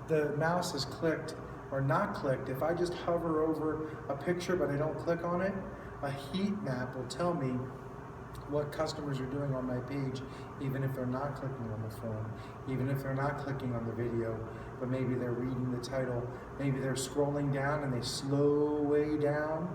the mouse is clicked or not clicked, if I just hover over a picture but I don't click on it, a heat map will tell me what customers are doing on my page, even if they're not clicking on the form, even if they're not clicking on the video, but maybe they're reading the title, maybe they're scrolling down and they slow way down,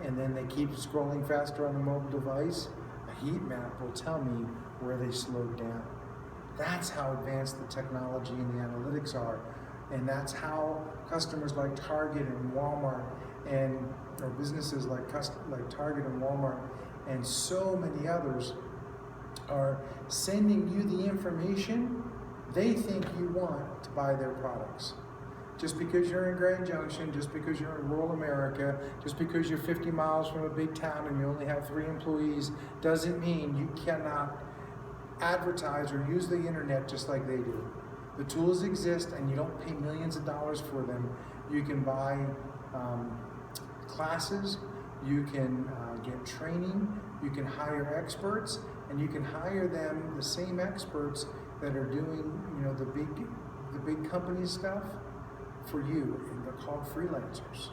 and then they keep scrolling faster on the mobile device. A heat map will tell me where they slowed down. That's how advanced the technology and the analytics are. And that's how customers like Target and Walmart or businesses like Target and Walmart and so many others are sending you the information they think you want to buy their products. Just because you're in Grand Junction, just because you're in rural America, just because you're 50 miles from a big town and you only have 3 employees, doesn't mean you cannot advertise or use the internet just like they do. The tools exist and you don't pay millions of dollars for them. You can buy classes, you can get training, you can hire experts, and you can hire them, the same experts that are doing, the big company stuff for you, and they're called freelancers.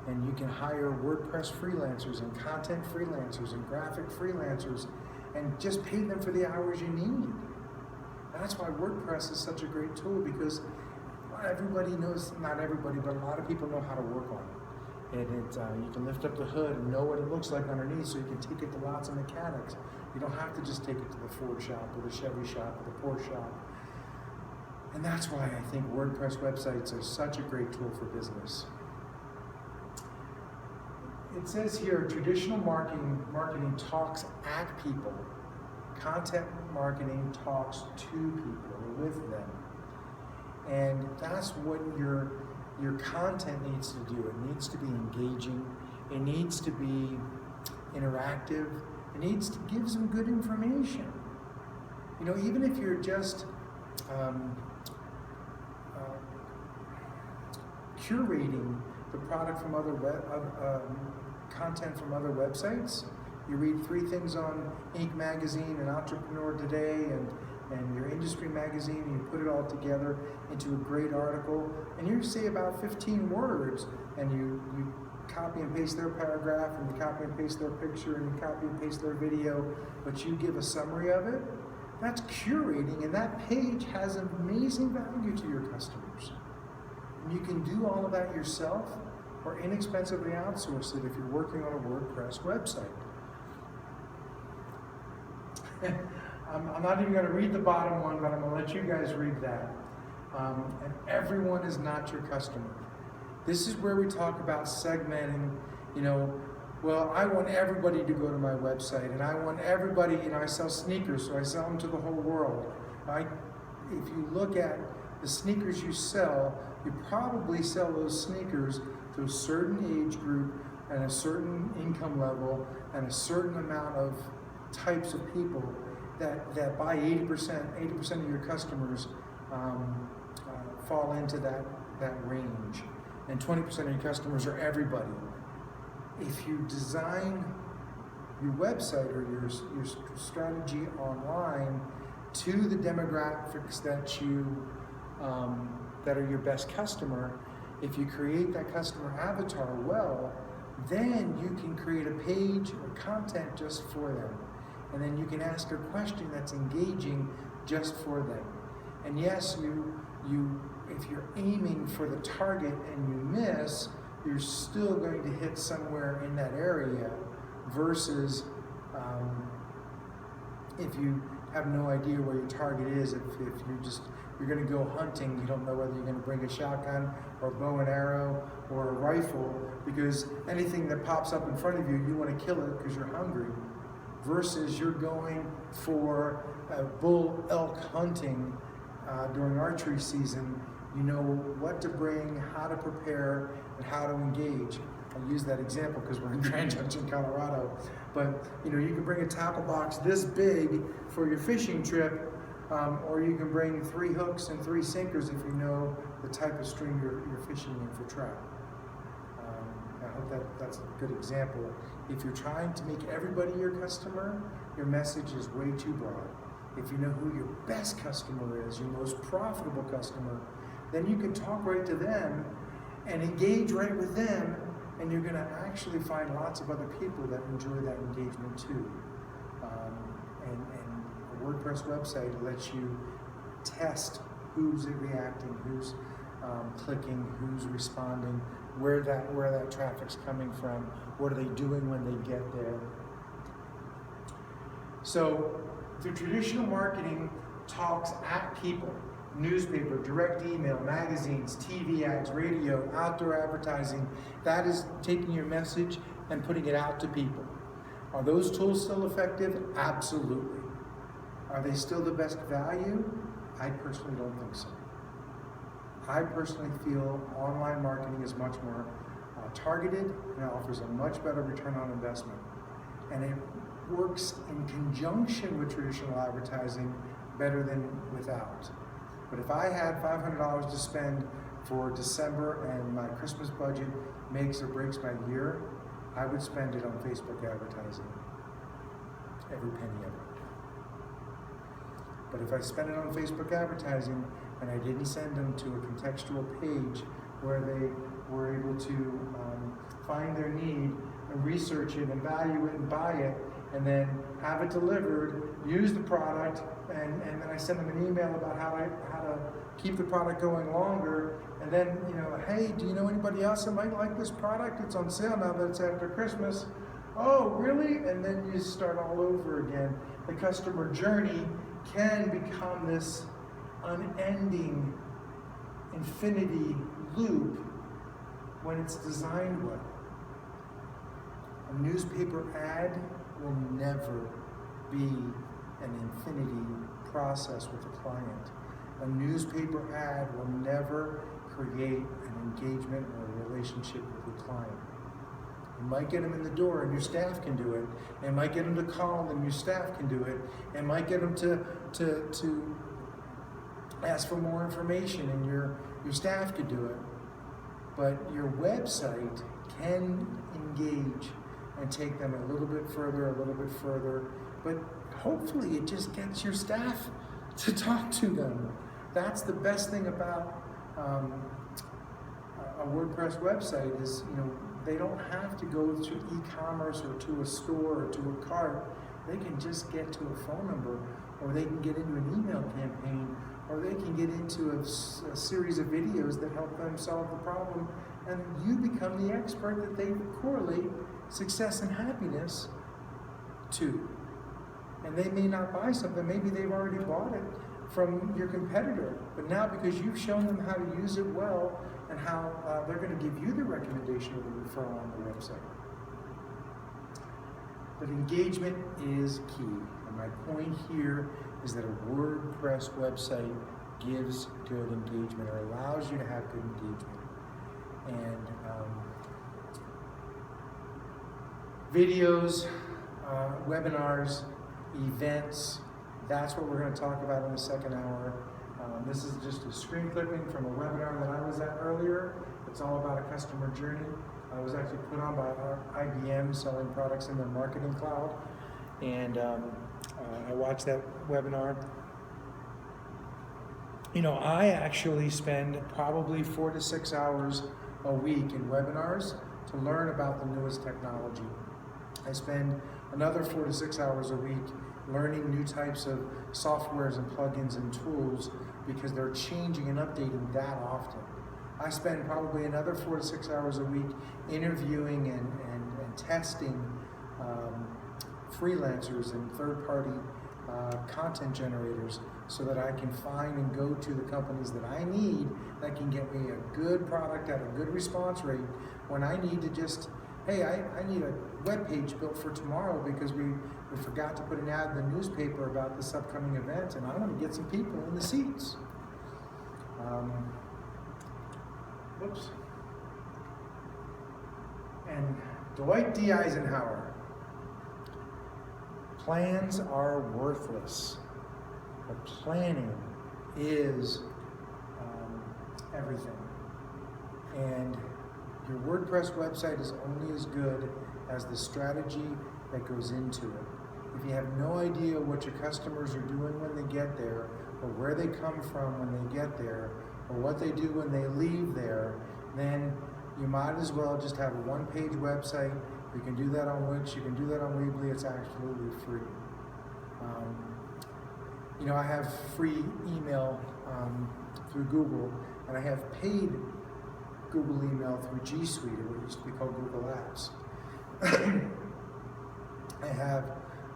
And you can hire WordPress freelancers and content freelancers and graphic freelancers and just pay them for the hours you need. That's why WordPress is such a great tool, because everybody knows, not everybody, but a lot of people know how to work on it. And you can lift up the hood and know what it looks like underneath, so you can take it to lots of mechanics. You don't have to just take it to the Ford shop or the Chevy shop or the Porsche shop. And that's why I think WordPress websites are such a great tool for business. It says here, traditional marketing talks at people. Content marketing talks to people, with them. And that's what your content needs to do. It needs to be engaging. It needs to be interactive. It needs to give some good information. Even if you're just curating the product from other content from other websites. You read 3 things on Inc. magazine and Entrepreneur Today and your industry magazine, and you put it all together into a great article, and you say about 15 words, and you copy and paste their paragraph, and you copy and paste their picture, and you copy and paste their video, but you give a summary of it. That's curating, and that page has amazing value to your customers. And you can do all of that yourself or inexpensively outsource it if you're working on a WordPress website. I'm not even going to read the bottom one, but I'm going to let you guys read that. And everyone is not your customer. This is where we talk about segmenting, well, I want everybody to go to my website, and I want everybody, I sell sneakers, so I sell them to the whole world. If you look at the sneakers you sell, you probably sell those sneakers to a certain age group and a certain income level and a certain amount of types of people that buy 80% of your customers fall into that range. And 20% of your customers are everybody. If you design your website or your strategy online to the demographics that are your best customer, if you create that customer avatar well, then you can create a page or content just for them. And then you can ask a question that's engaging just for them. And yes, if you're aiming for the target and you miss, you're still going to hit somewhere in that area, versus if you have no idea where your target is, if you're going to go hunting, you don't know whether you're going to bring a shotgun or a bow and arrow or a rifle, because anything that pops up in front of you, you want to kill it because you're hungry, versus you're going for bull elk hunting during archery season. You know what to bring, how to prepare, and how to engage. I use that example because we're in Grand Junction, Colorado. But you can bring a tackle box this big for your fishing trip, or you can bring 3 hooks and 3 sinkers if you know the type of stream you're fishing in for trout. I hope that's a good example. If you're trying to make everybody your customer, your message is way too broad. If you know who your best customer is, your most profitable customer, then you can talk right to them and engage right with them, and you're going to actually find lots of other people that enjoy that engagement too. And a WordPress website lets you test who's reacting, who's clicking, who's responding, where that traffic's coming from, what are they doing when they get there. So the traditional marketing talks at people. Newspaper, direct email, magazines, TV ads, radio, outdoor advertising. That is taking your message and putting it out to people. Are those tools still effective? Absolutely. Are they still the best value? I personally don't think so. I personally feel online marketing is much more targeted and offers a much better return on investment. And it works in conjunction with traditional advertising better than without. But if I had $500 to spend for December and my Christmas budget makes or breaks my year, I would spend it on Facebook advertising. Every penny of it. But if I spend it on Facebook advertising and I didn't send them to a contextual page where they were able to find their need and research it and value it and buy it, and then have it delivered, use the product, and then I send them an email about how to keep the product going longer, and then, hey, do you know anybody else that might like this product? It's on sale now that it's after Christmas. Oh, really? And then you start all over again. The customer journey can become this unending infinity loop when it's designed well. A newspaper ad will never be an infinity process with a client. A newspaper ad will never create an engagement or a relationship with the client. You might get them in the door and your staff can do it. It might get them to call and your staff can do it. It might get them to ask for more information and your staff could do it. But your website can engage and take them a little bit further, but hopefully it just gets your staff to talk to them. That's the best thing about a WordPress website is, they don't have to go to e-commerce or to a store or to a cart. They can just get to a phone number, or they can get into an email campaign, or they can get into a series of videos that help them solve the problem, and you become the expert that they correlate success and happiness to. And they may not buy something, maybe they've already bought it from your competitor, but now because you've shown them how to use it well and how they're going to give you the recommendation of the referral on the website. But engagement is key, and my point here is that a WordPress website gives good engagement, or allows you to have good engagement. And videos, webinars, events, that's what we're going to talk about in the second hour. This is just a screen clipping from a webinar that I was at earlier. It's all about a customer journey. It was actually put on by IBM, selling products in their marketing cloud. And I watched that webinar. I actually spend probably 4 to 6 hours a week in webinars to learn about the newest technology. I spend another 4 to 6 hours a week learning new types of softwares and plugins and tools because they're changing and updating that often. I spend probably another 4 to 6 hours a week interviewing and testing freelancers and third-party content generators so that I can find and go to the companies that I need that can get me a good product at a good response rate when I need to just, hey, I need a web page built for tomorrow because we forgot to put an ad in the newspaper about this upcoming event, and I want to get some people in the seats. And Dwight D. Eisenhower, plans are worthless, but planning is everything. And your WordPress website is only as good as the strategy that goes into it. If you have no idea what your customers are doing when they get there, or where they come from when they get there, or what they do when they leave there, then you might as well just have a one-page website. You can do that on Wix, you can do that on Weebly, it's absolutely free. You know, I have free email through Google, and I have paid Google email through G Suite, or what used to be called Google Apps. I have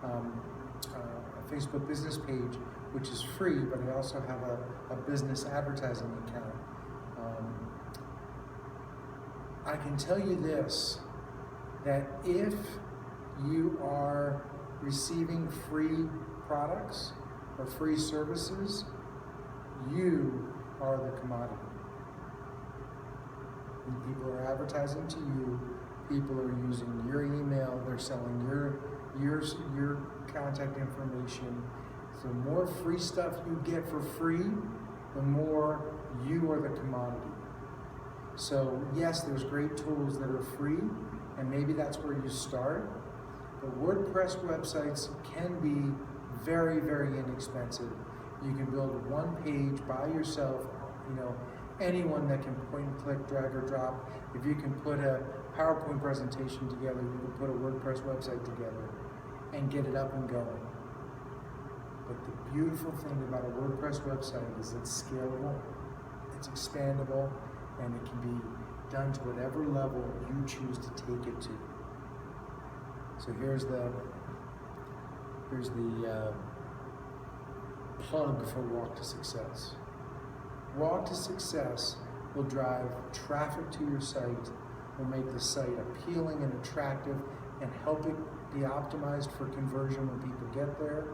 a Facebook business page, which is free, but I also have a business advertising account. I can tell you this, that if you are receiving free products or free services, you are the commodity. When people are advertising to you, people are using your email, they're selling your contact information. So the more free stuff you get for free, the more you are the commodity. So yes, there's great tools that are free, and maybe that's where you start, but WordPress websites can be very, very inexpensive. You can build one page by yourself. You know, anyone that can point and click, drag or drop. If you can put a PowerPoint presentation together, you can put a WordPress website together and get it up and going. But the beautiful thing about a WordPress website is it's scalable, it's expandable, and it can be done to whatever level you choose to take it to. So here's the plug for Walk to Success. Walk to Success will drive traffic to your site, will make the site appealing and attractive, and help it be optimized for conversion when people get there.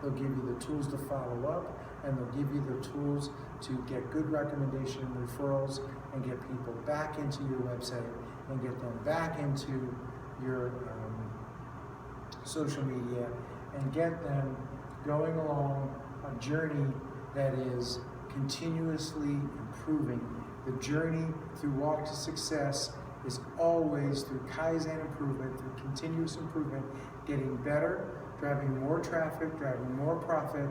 They'll give you the tools to follow up, and they'll give you the tools to get good recommendation and referrals, and get people back into your website, and get them back into your social media, and get them going along a journey that is continuously improving. The journey through Walk to Success is always through Kaizen improvement, through continuous improvement, getting better, driving more traffic, driving more profit,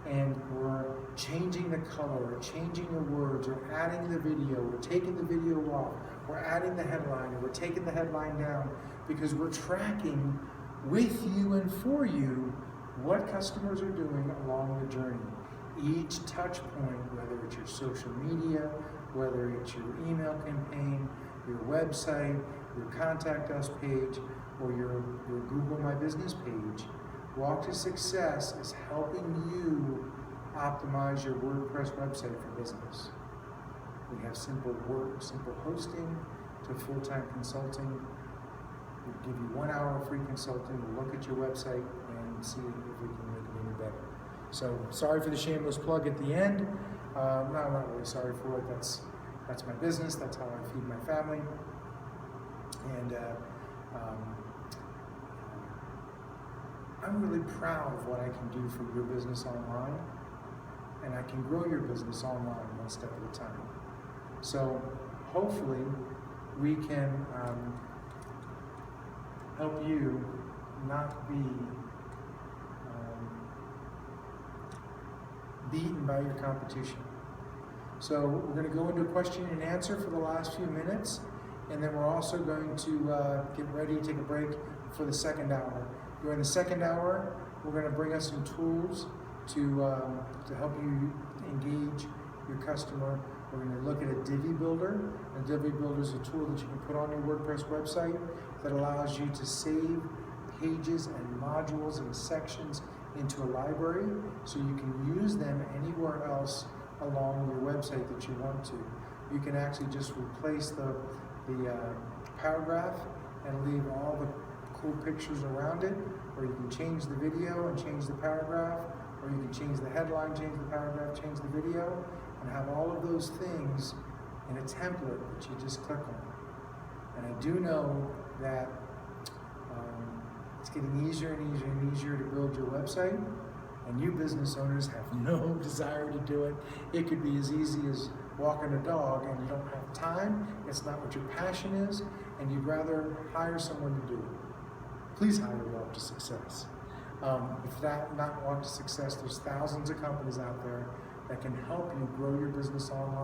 and we're changing the color, we're changing the words, we're adding the video, we're taking the video off, we're adding the headline, or we're taking the headline down, because we're tracking with you and for you what customers are doing along the journey. Each touch point, whether it's your social media, whether it's your email campaign, your website, your contact us page, or your Google My Business page, Walk to Success is helping you optimize your WordPress website for business. We have simple hosting to full-time consulting. We give you 1 hour of free consulting. We'll look at your website and see if we can make it any better. So sorry for the shameless plug at the end. No, I'm not really sorry for it. That's my business. That's how I feed my family. And I'm really proud of what I can do for your business online, and I can grow your business online one step at a time. So hopefully we can help you not be beaten by your competition. So we're going to go into a question and answer for the last few minutes, and then we're also going to get ready to take a break for the second hour. During the second hour, we're going to bring us some tools to help you engage your customer. We're going to look at a Divi Builder. A Divi Builder is a tool that you can put on your WordPress website that allows you to save pages and modules and sections into a library, so you can use them anywhere else along your website that you want to. You can actually just replace the paragraph and leave all the cool pictures around it, or you can change the video and change the paragraph, or you can change the headline, change the paragraph, change the video, and have all of those things in a template that you just click on. And I do know that it's getting easier and easier and easier to build your website, and you business owners have no desire to do it. It could be as easy as walking a dog, and you don't have time, it's not what your passion is, and you'd rather hire someone to do it. Please hire Walk to Success. If that not Walk to Success, there's thousands of companies out there that can help you grow your business online.